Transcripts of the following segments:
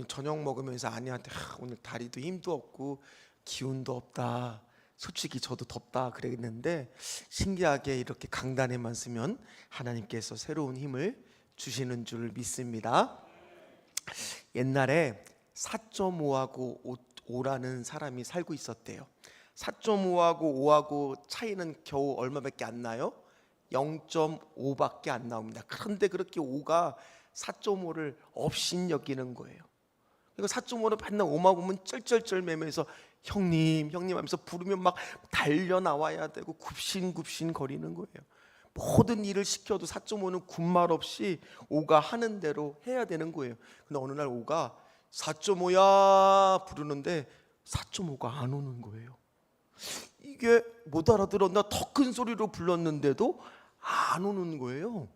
오늘 저녁 먹으면서 아내한테 오늘 다리도 힘도 없고 기운도 없다, 솔직히 저도 덥다 그랬는데, 신기하게 이렇게 강단에만 쓰면 하나님께서 새로운 힘을 주시는 줄 믿습니다. 옛날에 4.5하고 5라는 사람이 살고 있었대요. 4.5하고 5하고 차이는 겨우 얼마밖에 안 나요? 0.5밖에 안 나옵니다. 그런데 그렇게 5가 4.5를 업신 여기는 거예요. 그리고 4.5는 맨날 5만 보면 쩔쩔쩔 매면서 형님 형님 하면서 부르면 막 달려 나와야 되고 굽신굽신 거리는 거예요. 모든 일을 시켜도 4.5는 군말 없이 5가 하는 대로 해야 되는 거예요. 근데 어느 날 5가 4.5야 부르는데 4.5가 안 오는 거예요. 이게 못 알아들었나? 더 큰 소리로 불렀는데도 안 오는 거예요.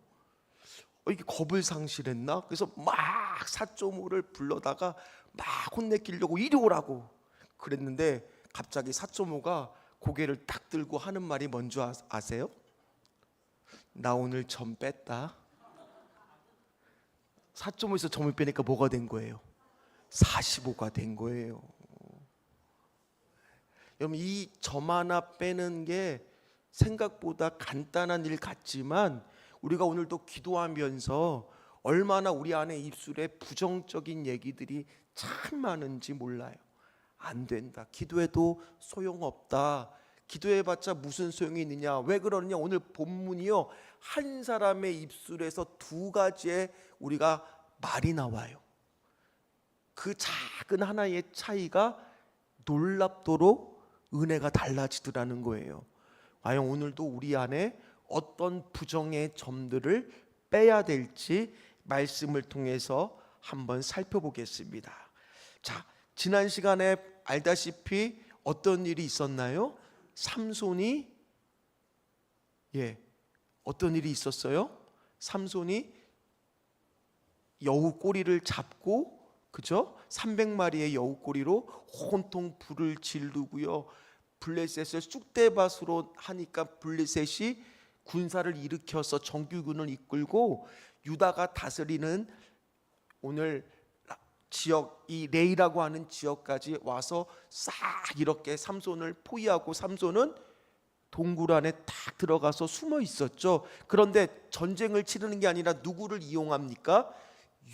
이게 겁을 상실했나? 그래서 막 4.5를 불러다가 막 혼내키려고 이리 오라고 그랬는데, 갑자기 4.5가 고개를 딱 들고 하는 말이 뭔지 아세요? 나 오늘 점 뺐다. 4.5에서 점을 빼니까 뭐가 된 거예요? 45가 된 거예요. 여러분, 이 점 하나 빼는 게 생각보다 간단한 일 같지만 우리가 오늘도 기도하면서 얼마나 우리 안에 입술에 부정적인 얘기들이 참 많은지 몰라요. 안 된다, 기도해도 소용없다, 기도해봤자 무슨 소용이 있느냐. 왜 그러느냐? 오늘 본문이요, 한 사람의 입술에서 두 가지의 우리가 말이 나와요. 그 작은 하나의 차이가 놀랍도록 은혜가 달라지더라는 거예요. 과연 오늘도 우리 안에 어떤 부정의 점들을 빼야 될지 말씀을 통해서 한번 살펴보겠습니다. 자, 지난 시간에 알다시피 어떤 일이 있었나요? 삼손이 어떤 일이 있었어요? 삼손이 여우 꼬리를 잡고, 그죠? 300마리의 여우 꼬리로 온통 불을 지르고요, 블레셋을 쑥대밭으로 하니까 블레셋이 군사를 일으켜서 정규군을 이끌고 유다가 다스리는 오늘 지역, 이 레이라고 하는 지역까지 와서 싹 이렇게 삼손을 포위하고, 삼손은 동굴 안에 딱 들어가서 숨어 있었죠. 그런데 전쟁을 치르는 게 아니라 누구를 이용합니까?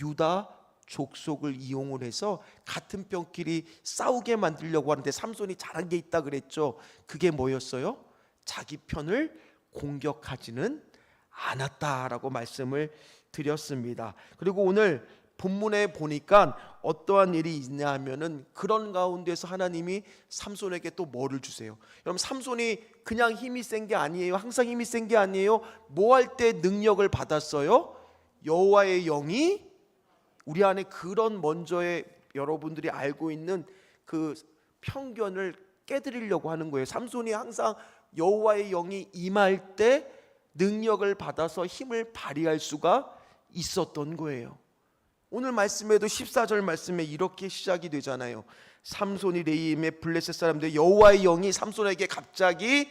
유다 족속을 이용을 해서 같은 뼈끼리 싸우게 만들려고 하는데, 삼손이 잘한 게 있다 그랬죠. 그게 뭐였어요? 자기 편을 공격하지는 않았다라고 말씀을 드렸습니다. 그리고 오늘 본문에 보니까 어떠한 일이 있냐 하면은, 그런 가운데서 하나님이 삼손에게 또 뭐를 주세요? 여러분, 삼손이 그냥 힘이 센 게 아니에요. 항상 힘이 센 게 아니에요. 뭐 할 때 능력을 받았어요? 여호와의 영이 우리 안에 그런 먼저의 여러분들이 알고 있는 그 편견을 깨드리려고 하는 거예요. 삼손이 항상 여호와의 영이 임할 때 능력을 받아서 힘을 발휘할 수가 있었던 거예요. 오늘 말씀에도 14절 말씀에 이렇게 시작이 되잖아요. 삼손이 레이임의 블레셋 사람들 여호와의 영이 삼손에게 갑자기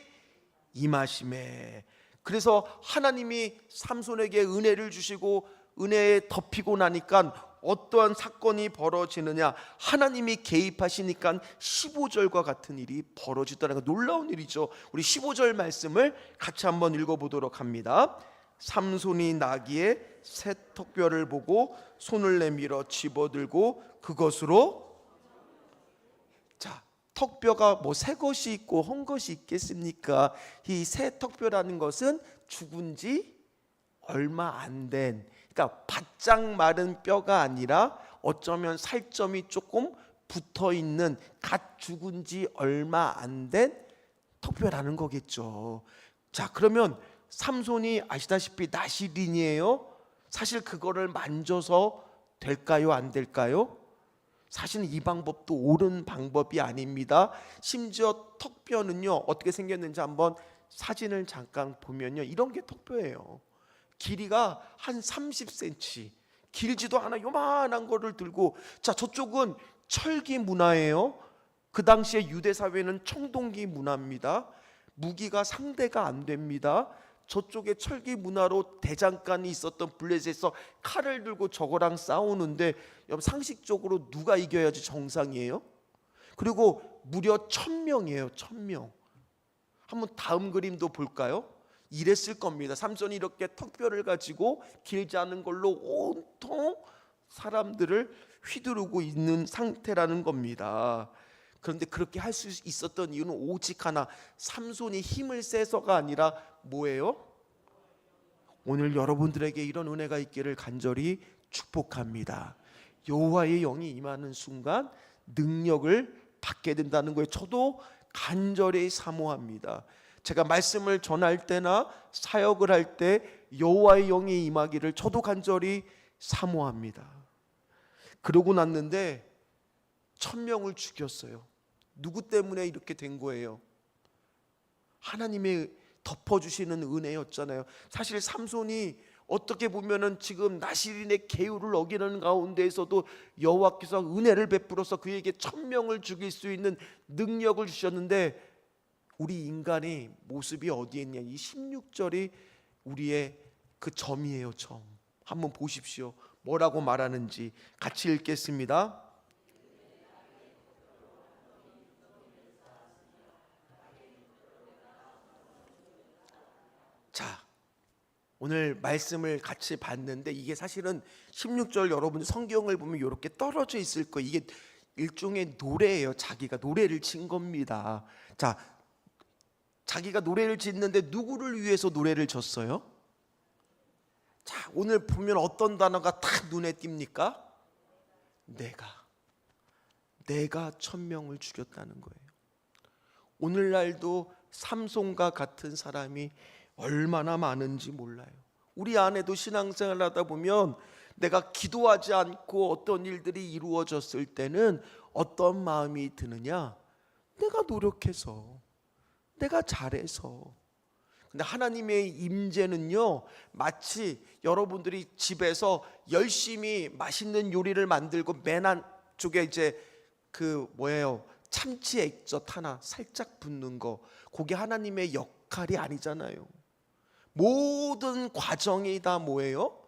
임하심에. 그래서 하나님이 삼손에게 은혜를 주시고 은혜에 덮이고 나니까 어떠한 사건이 벌어지느냐? 하나님이 개입하시니까 15절과 같은 일이 벌어지더라는 거, 놀라운 일이죠. 우리 15절 말씀을 같이 한번 읽어보도록 합니다. 삼손이 나귀의 새 턱뼈를 보고 손을 내밀어 집어들고 그것으로, 자, 턱뼈가 뭐 새 것이 있고 헌 것이 있겠습니까? 이 새 턱뼈라는 것은 죽은 지 얼마 안 된, 그러니까 바짝 마른 뼈가 아니라 어쩌면 살점이 조금 붙어있는 갓 죽은 지 얼마 안 된 턱뼈라는 거겠죠. 자, 그러면 삼손이 아시다시피 나시린이에요. 사실 그거를 만져서 될까요? 안 될까요? 사실은 이 방법도 옳은 방법이 아닙니다. 심지어 턱뼈는요, 어떻게 생겼는지 한번 사진을 잠깐 보면요, 이런 게 턱뼈예요. 길이가 한 30cm, 길지도 않아 요만한 거를 들고, 자, 저쪽은 철기 문화예요. 그 당시에 유대 사회는 청동기 문화입니다. 무기가 상대가 안 됩니다. 저쪽에 철기 문화로 대장간이 있었던 블레셋에서 칼을 들고 저거랑 싸우는데 여러분 상식적으로 누가 이겨야지 정상이에요? 그리고 무려 1000명이에요. 1000명. 한번 다음 그림도 볼까요? 이랬을 겁니다. 삼손이 이렇게 턱뼈를 가지고 길지 않은 걸로 온통 사람들을 휘두르고 있는 상태라는 겁니다. 그런데 그렇게 할 수 있었던 이유는 오직 하나, 삼손이 힘을 세서가 아니라 뭐예요? 오늘 여러분들에게 이런 은혜가 있기를 간절히 축복합니다. 여호와의 영이 임하는 순간 능력을 받게 된다는 거예요. 저도 간절히 사모합니다. 제가 말씀을 전할 때나 사역을 할 때 여호와의 영이 임하기를 저도 간절히 사모합니다. 그러고 났는데 1000명을 죽였어요. 누구 때문에 이렇게 된 거예요? 하나님의 덮어주시는 은혜였잖아요. 사실 삼손이 어떻게 보면은 지금 나시린의 계율을 어기는 가운데에서도 여호와께서 은혜를 베풀어서 그에게 1000명을 죽일 수 있는 능력을 주셨는데, 우리 인간의 모습이 어디에 있냐? 이 16절이 우리의 그 점이에요. 점. 한번 보십시오. 뭐라고 말하는지 같이 읽겠습니다. 자, 오늘 말씀을 같이 봤는데 이게 사실은 16절 여러분 성경을 보면 이렇게 떨어져 있을 거예요. 이게 일종의 노래예요. 자기가 노래를 친 겁니다. 자, 자기가 노래를 짓는데 누구를 위해서 노래를 졌어요? 자, 오늘 보면 어떤 단어가 딱 눈에 띕니까? 내가 1000명을 죽였다는 거예요. 오늘날도 삼손과 같은 사람이 얼마나 많은지 몰라요. 우리 안에도 신앙생활을 하다 보면 내가 기도하지 않고 어떤 일들이 이루어졌을 때는 어떤 마음이 드느냐? 내가 노력해서, 내가 잘해서. 근데 하나님의 임재는요, 마치 여러분들이 집에서 열심히 맛있는 요리를 만들고 맨 안쪽에 이제 그 뭐예요? 참치 액젓 하나 살짝 붓는 거, 그게 하나님의 역할이 아니잖아요. 모든 과정이 다 뭐예요?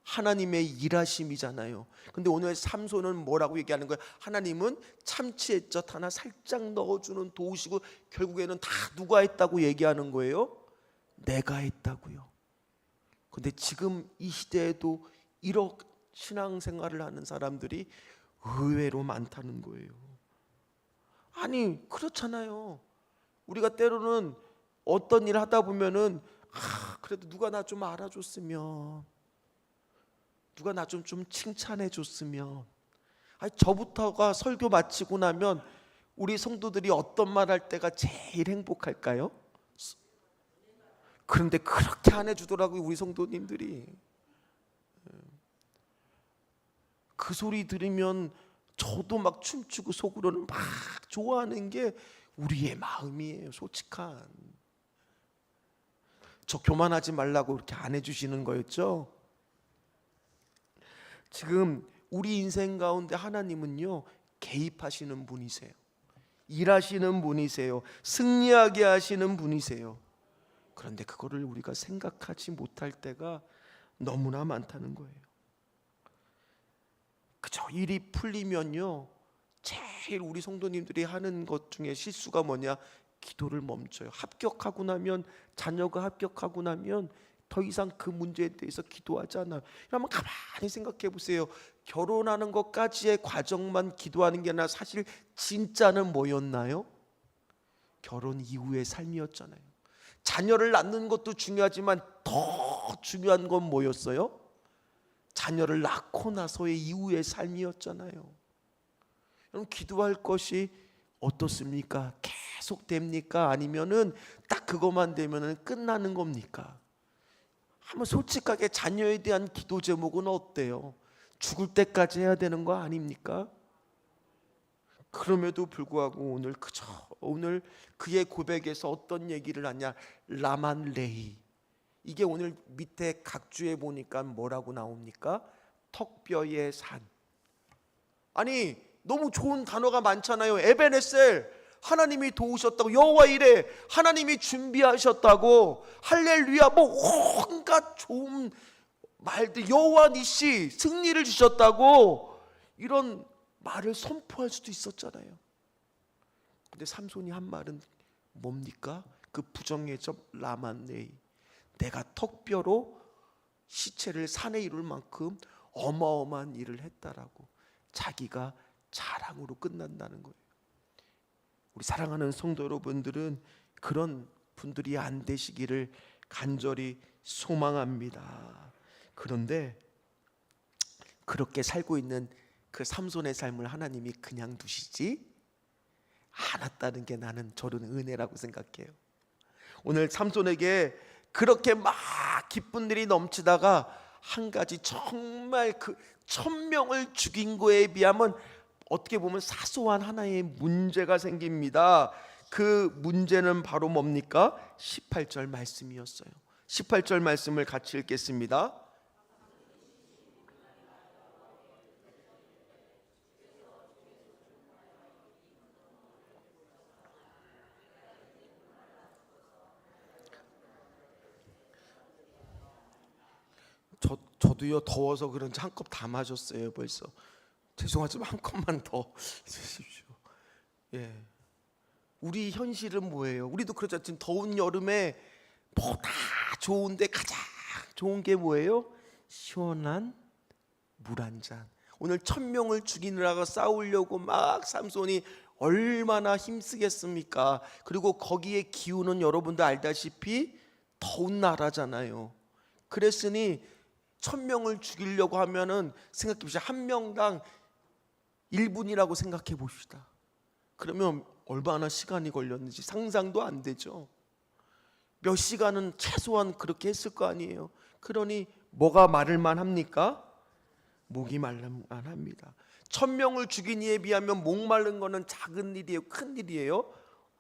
하나님의 일하심이잖아요. 근데 오늘 삼손은 뭐라고 얘기하는 거예요? 하나님은 참치 액젓 하나 살짝 넣어주는 도우시고 결국에는 다 누가 했다고 얘기하는 거예요? 내가 했다고요. 근데 지금 이 시대에도 이렇게 신앙생활을 하는 사람들이 의외로 많다는 거예요. 아니 그렇잖아요. 우리가 때로는 어떤 일 하다 보면은 그래도 누가 나 좀 알아줬으면, 누가 나 좀 칭찬해 줬으면. 아니 저부터가 설교 마치고 나면 우리 성도들이 어떤 말 할 때가 제일 행복할까요? 그런데 그렇게 안 해주더라고요. 우리 성도님들이. 그 소리 들으면 저도 막 춤추고 속으로는 막 좋아하는 게 우리의 마음이에요. 솔직한. 저 교만하지 말라고 그렇게 안 해주시는 거였죠. 지금 우리 인생 가운데 하나님은요, 개입하시는 분이세요. 일하시는 분이세요. 승리하게 하시는 분이세요. 그런데 그거를 우리가 생각하지 못할 때가 너무나 많다는 거예요. 그저 일이 풀리면요, 제일 우리 성도님들이 하는 것 중에 실수가 뭐냐? 기도를 멈춰요. 합격하고 나면, 자녀가 합격하고 나면 더 이상 그 문제에 대해서 기도하지 않아요. 한번 가만히 생각해 보세요. 결혼하는 것까지의 과정만 기도하는 게 아니라 사실 진짜는 뭐였나요? 결혼 이후의 삶이었잖아요. 자녀를 낳는 것도 중요하지만 더 중요한 건 뭐였어요? 자녀를 낳고 나서의 이후의 삶이었잖아요. 여러분, 기도할 것이 어떻습니까? 계속 됩니까? 아니면은 딱 그것만 되면은 끝나는 겁니까? 한번 솔직하게 자녀에 대한 기도 제목은 어때요? 죽을 때까지 해야 되는 거 아닙니까? 그럼에도 불구하고 오늘 그의 고백에서 어떤 얘기를 하냐? 라만 레히. 이게 오늘 밑에 각주에 보니까 뭐라고 나옵니까? 턱뼈의 산. 아니 너무 좋은 단어가 많잖아요. 에베네셀, 하나님이 도우셨다고, 여호와 이래 하나님이 준비하셨다고, 할렐루야, 뭐 온갖 좋은 말들, 여호와 니시 승리를 주셨다고 이런 말을 선포할 수도 있었잖아요. 근데 삼손이 한 말은 뭡니까? 그 부정예적 라만네이, 내가 턱뼈로 시체를 산에 이룰 만큼 어마어마한 일을 했다라고 자기가 자랑으로 끝난다는 거예요. 우리 사랑하는 성도 여러분들은 그런 분들이 안 되시기를 간절히 소망합니다. 그런데 그렇게 살고 있는 그 삼손의 삶을 하나님이 그냥 두시지 않았다는 게 저는 은혜라고 생각해요. 오늘 삼손에게 그렇게 막 기쁜 일이 넘치다가 한 가지 정말 그 1000명을 죽인 거에 비하면 어떻게 보면 사소한 하나의 문제가 생깁니다. 그 문제는 바로 뭡니까? 18절 말씀이었어요. 18절 말씀을 같이 읽겠습니다. 저도요, 더워서 그런지 한 컵 다 마셨어요 벌써. 죄송하지만 한 컵만 더 주십시오. 예, 우리 현실은 뭐예요? 우리도 그렇죠. 지금 더운 여름에 뭐 다 좋은데 가장 좋은 게 뭐예요? 시원한 물 한 잔. 오늘 1000명을 죽이느라고 싸우려고 막 삼손이 얼마나 힘쓰겠습니까? 그리고 거기에 기후는 여러분도 알다시피 더운 나라잖아요. 그랬으니 1000명을 죽이려고 하면은 생각해 보시죠. 한 명당 1분이라고 생각해 봅시다. 그러면 얼마나 시간이 걸렸는지 상상도 안 되죠. 몇 시간은 최소한 그렇게 했을 거 아니에요. 그러니 뭐가 마를만 합니까? 목이 말만 합니다. 1000명을 죽인 이에 비하면 목 마른 거는 작은 일이에요, 큰 일이에요?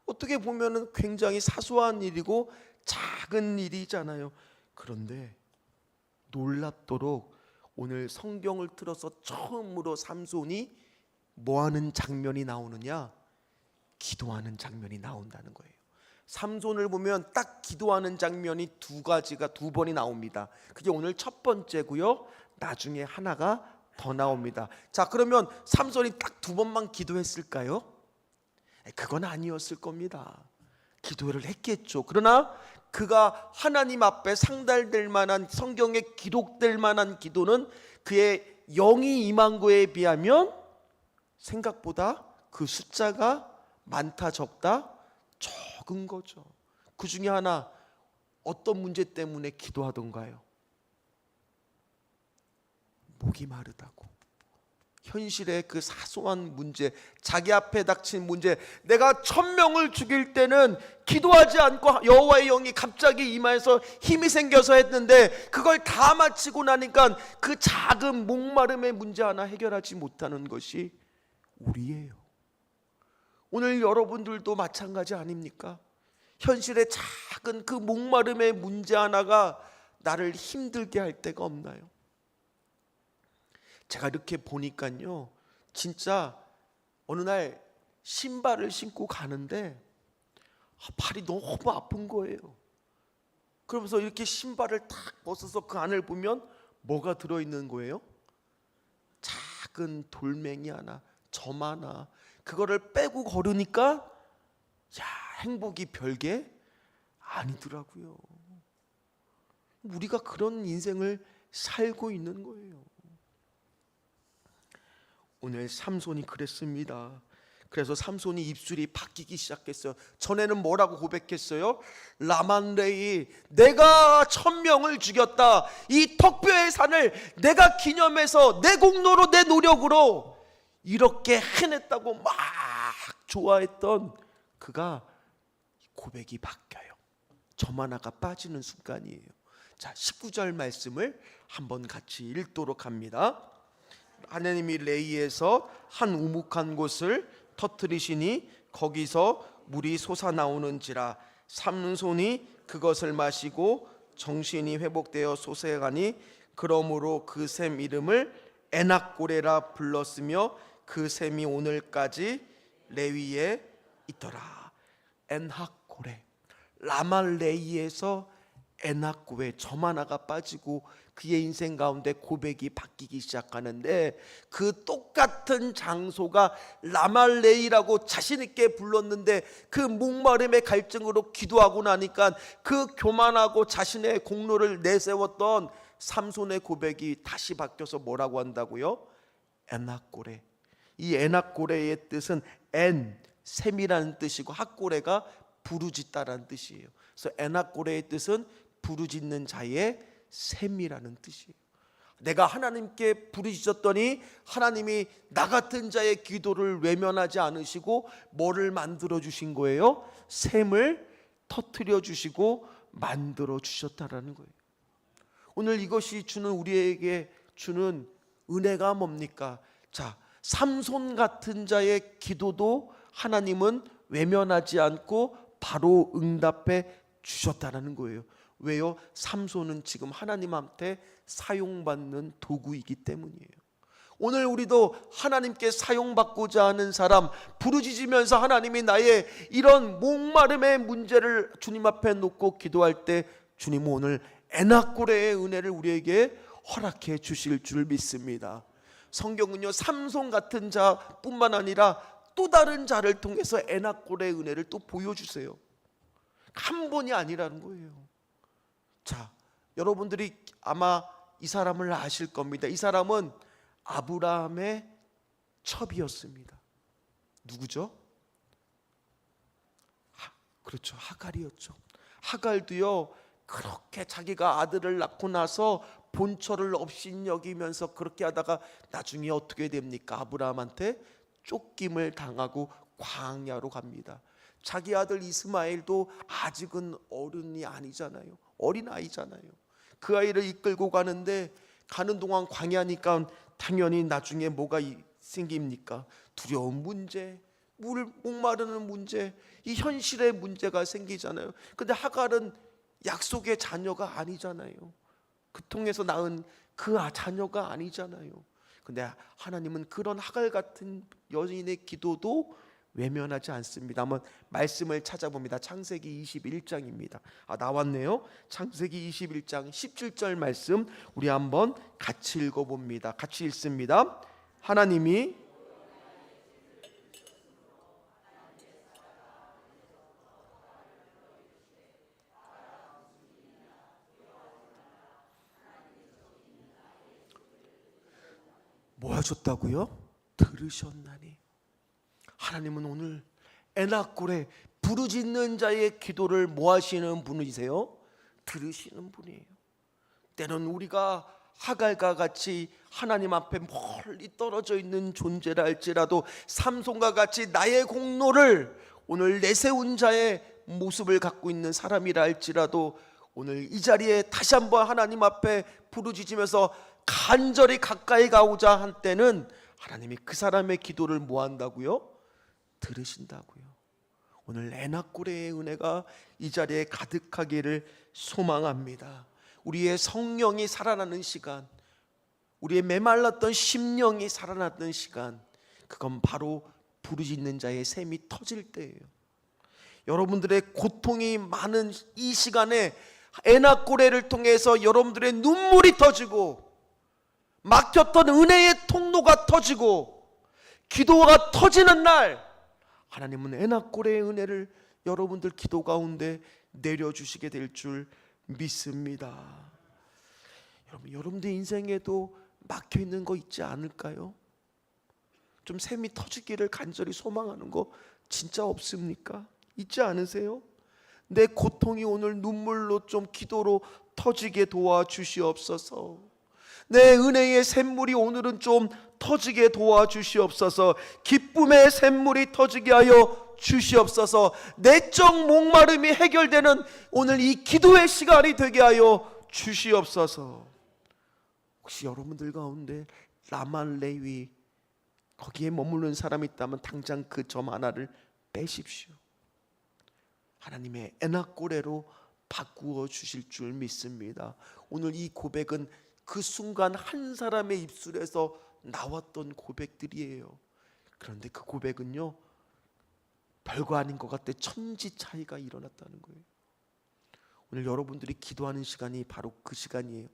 어떻게 보면은 굉장히 사소한 일이고 작은 일이잖아요. 그런데 놀랍도록 오늘 성경을 틀어서 처음으로 삼손이 뭐하는 장면이 나오느냐? 기도하는 장면이 나온다는 거예요. 삼손을 보면 딱 기도하는 장면이 두 번이 나옵니다. 그게 오늘 첫 번째고요, 나중에 하나가 더 나옵니다. 자, 그러면 삼손이 딱 2번만 기도했을까요? 그건 아니었을 겁니다. 기도를 했겠죠. 그러나 그가 하나님 앞에 상달될 만한, 성경에 기록될 만한 기도는 그의 영이 임한 거에 비하면 생각보다 그 숫자가 많다 적다 적은 거죠. 그 중에 하나, 어떤 문제 때문에 기도하던가요? 목이 마르다고. 현실의 그 사소한 문제, 자기 앞에 닥친 문제, 내가 1000명을 죽일 때는 기도하지 않고 여호와의 영이 갑자기 임하여서 힘이 생겨서 했는데, 그걸 다 마치고 나니까 그 작은 목마름의 문제 하나 해결하지 못하는 것이 우리예요. 오늘 여러분들도 마찬가지 아닙니까? 현실의 작은 그 목마름의 문제 하나가 나를 힘들게 할 때가 없나요? 제가 이렇게 보니까요, 진짜 어느 날 신발을 신고 가는데 발이 너무 아픈 거예요. 그러면서 이렇게 신발을 탁 벗어서 그 안을 보면 뭐가 들어있는 거예요? 작은 돌멩이 하나, 점 하나. 그거를 빼고 걸으니까 야, 행복이 별게 아니더라고요. 우리가 그런 인생을 살고 있는 거예요. 오늘 삼손이 그랬습니다. 그래서 삼손이 입술이 바뀌기 시작했어요. 전에는 뭐라고 고백했어요? 라만레이, 내가 1000명을 죽였다. 이 턱뼈의 산을 내가 기념해서 내 공로로, 내 노력으로 이렇게 해냈다고 막 좋아했던 그가 고백이 바뀌어요. 점 하나가 빠지는 순간이에요. 자, 19절 말씀을 한번 같이 읽도록 합니다. 하나님이 레이에서 한 우묵한 곳을 터뜨리시니 거기서 물이 솟아나오는지라. 삼손이 그것을 마시고 정신이 회복되어 솟아가니 그러므로 그 샘 이름을 에낙고레라 불렀으며 그 샘이 오늘까지 레위의 있더라. 엔하골에, 라말레이에서 엔하골에 점 하나가 빠지고 그의 인생 가운데 고백이 바뀌기 시작하는데, 그 똑같은 장소가 라말레이라고 자신 있게 불렀는데 그 목마름의 갈증으로 기도하고 나니까 그 교만하고 자신의 공로를 내세웠던 삼손의 고백이 다시 바뀌어서 뭐라고 한다고요? 엔하골에. 이 엔하골에의 뜻은 샘이라는 뜻이고 핫고레가 부르짖다라는 뜻이에요. 그래서 엔하골에의 뜻은 부르짖는 자의 샘이라는 뜻이에요. 내가 하나님께 부르짖었더니 하나님이 나 같은 자의 기도를 외면하지 않으시고 뭐를 만들어 주신 거예요? 샘을 터뜨려 주시고 만들어 주셨다라는 거예요. 오늘 이것이 주는, 우리에게 주는 은혜가 뭡니까? 자, 삼손 같은 자의 기도도 하나님은 외면하지 않고 바로 응답해 주셨다는 거예요. 왜요? 삼손은 지금 하나님한테 사용받는 도구이기 때문이에요. 오늘 우리도 하나님께 사용받고자 하는 사람, 부르짖으면서 하나님이 나의 이런 목마름의 문제를 주님 앞에 놓고 기도할 때 주님은 오늘 엔하골의 은혜를 우리에게 허락해 주실 줄 믿습니다. 성경은요, 삼손 같은 자뿐만 아니라 또 다른 자를 통해서 엔하골의 은혜를 또 보여주세요. 한 번이 아니라는 거예요. 자, 여러분들이 아마 이 사람을 아실 겁니다. 이 사람은 아브라함의 첩이었습니다. 누구죠? 그렇죠, 하갈이었죠. 하갈도요, 그렇게 자기가 아들을 낳고 나서 본처를 업신여기면서 그렇게 하다가 나중에 어떻게 됩니까? 아브라함한테 쫓김을 당하고 광야로 갑니다. 자기 아들 이스마엘도 아직은 어른이 아니잖아요. 어린아이잖아요. 그 아이를 이끌고 가는데 가는 동안 광야니까 당연히 나중에 뭐가 생깁니까? 두려운 문제, 물 목마르는 문제, 이 현실의 문제가 생기잖아요. 근데 하갈은 약속의 자녀가 아니잖아요. 그 통해서 낳은 그 자녀가 아니잖아요. 근데 하나님은 그런 하갈 같은 여인의 기도도 외면하지 않습니다. 한번 말씀을 찾아봅니다. 창세기 21장입니다. 나왔네요. 창세기 21장 17절 말씀 우리 한번 같이 읽어봅니다. 같이 읽습니다. 하나님이 뭐 하셨다고요? 들으셨나니. 하나님은 오늘 엔하골에 부르짖는 자의 기도를 뭐 하시는 분이세요? 들으시는 분이에요. 때는 우리가 하갈과 같이 하나님 앞에 멀리 떨어져 있는 존재라 할지라도 삼손과 같이 나의 공로를 오늘 내세운 자의 모습을 갖고 있는 사람이라 할지라도 오늘 이 자리에 다시 한번 하나님 앞에 부르짖으면서 간절히 가까이 가고자 한 때는 하나님이 그 사람의 기도를 뭐 한다고요? 들으신다고요. 오늘 엔하골의 은혜가 이 자리에 가득하기를 소망합니다. 우리의 성령이 살아나는 시간, 우리의 메말랐던 심령이 살아났던 시간, 그건 바로 부르짖는 자의 샘이 터질 때예요. 여러분들의 고통이 많은 이 시간에 엔하골을 통해서 여러분들의 눈물이 터지고 막혔던 은혜의 통로가 터지고 기도가 터지는 날, 하나님은 엔하골의 은혜를 여러분들 기도 가운데 내려주시게 될 줄 믿습니다. 여러분들 인생에도 막혀있는 거 있지 않을까요? 좀 샘이 터지기를 간절히 소망하는 거 진짜 없습니까? 있지 않으세요? 내 고통이 오늘 눈물로 좀 기도로 터지게 도와주시옵소서. 내 은혜의 샘물이 오늘은 좀 터지게 도와주시옵소서. 기쁨의 샘물이 터지게 하여 주시옵소서. 내적 목마름이 해결되는 오늘 이 기도의 시간이 되게 하여 주시옵소서. 혹시 여러분들 가운데 라말레위 거기에 머무르는 사람이 있다면 당장 그 점 하나를 빼십시오. 하나님의 엔하골에로 바꾸어 주실 줄 믿습니다. 오늘 이 고백은 그 순간 한 사람의 입술에서 나왔던 고백들이에요. 그런데 그 고백은요, 별거 아닌 것 같아 천지 차이가 일어났다는 거예요. 오늘 여러분들이 기도하는 시간이 바로 그 시간이에요.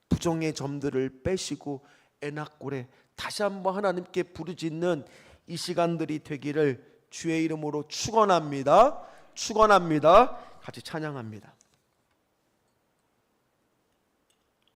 부정의 점들을 빼시고 애낙골에 다시 한번 하나님께 부르짖는 이 시간들이 되기를 주의 이름으로 축원합니다. 축원합니다. 같이 찬양합니다.